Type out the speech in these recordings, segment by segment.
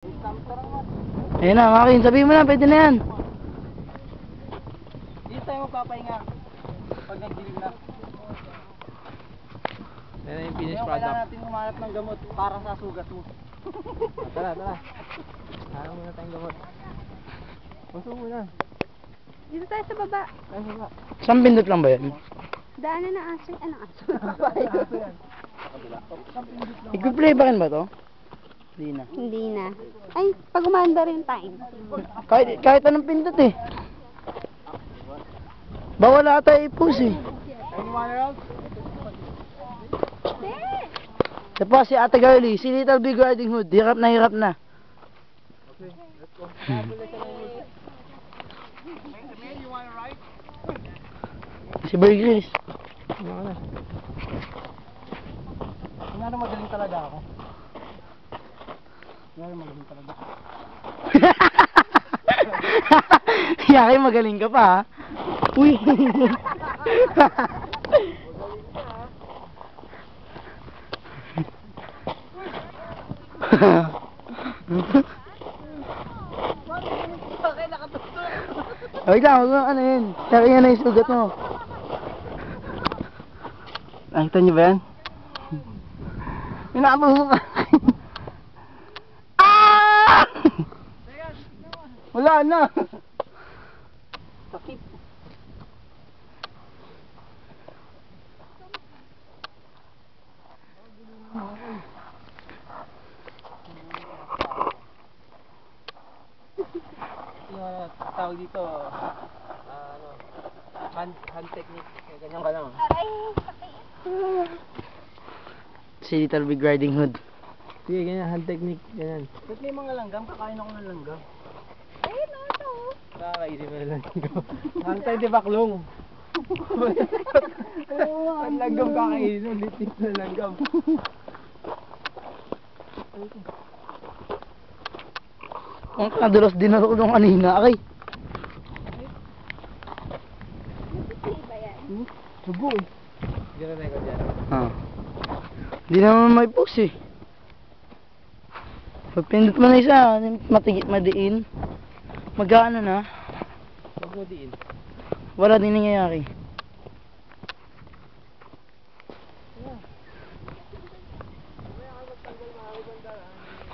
Ayun na, Makin, sabihin mo na, pwede na yan. Dito tayo magpapahinga. Pag nagdilim na. Yan na yung finished Ngayon, product. kailangan natin humanap ng gamot para sa sugat mo. Tara, tara. Hanap muna tayong gamot. Puso muna. Dito tayo sa baba. Ay, baba. Isang pindot lang ba yan? Daanan ng aso. Anong aso? I-play ba rin ba to? Hindi na. Hindi na. Ay, pag umanda rin time. Kahit anong pindot eh. Bawal ata i-push eh. Anyone else? Hindi. Tapos si Ate Girlie, si Little Big Riding Hood, hirap na hirap na. Okay, let's go. You wanna ride? Si Burgers. Ano na? Kunyari magaling talaga ako. Kunyari magaling talaga. Yaki, magaling ka pa ha. Uy. Wait lang, huwag mo ano yun. Saka yan na yung sugat mo. Nakita niyo ba yan? Minakabaw mo ka. Ah! Wala na. Sakit. Yung tawag dito, hand technique. Ganyan ka lang. Aray, sakit. Si Little Big Riding Hood. Sige, ganyan. Hand technique. Ganyan. Ba't may mga langgam? Kakain ako ng langgam. Ayun o, ito. Nakakaisip mo na lang. Hantay di baklong. Ang langgam kakainin. Litis na langgam. Ang kadalas din ako nung kanina. Okay. Hindi ba yan? Sugo eh. Gano'n na ikaw dyan. Ah. Hindi naman may push eh. Pag pindot mo na isa, matigit madiin. Magkano na? Huwag mo diin. Wala din nangyayari.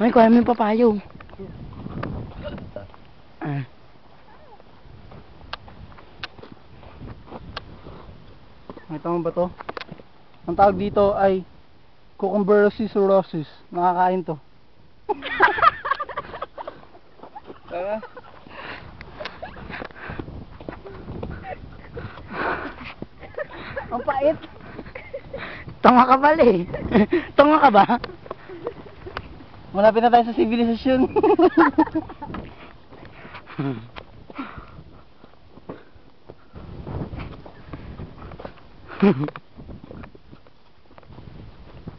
Ay, kaya mo yung papayo. Ah. Nakita mo ba to? Ang tawag dito ay cucumberosis cirrhosis. Nakakain to. Tara. Ang pait. Tunga ka pala eh. Tunga ka ba? Malapit na tayo sa sibilisasyon.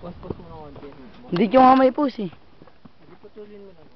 Pos-pos mo na konti. Hindi ko nga may push eh. Putulin mo lang.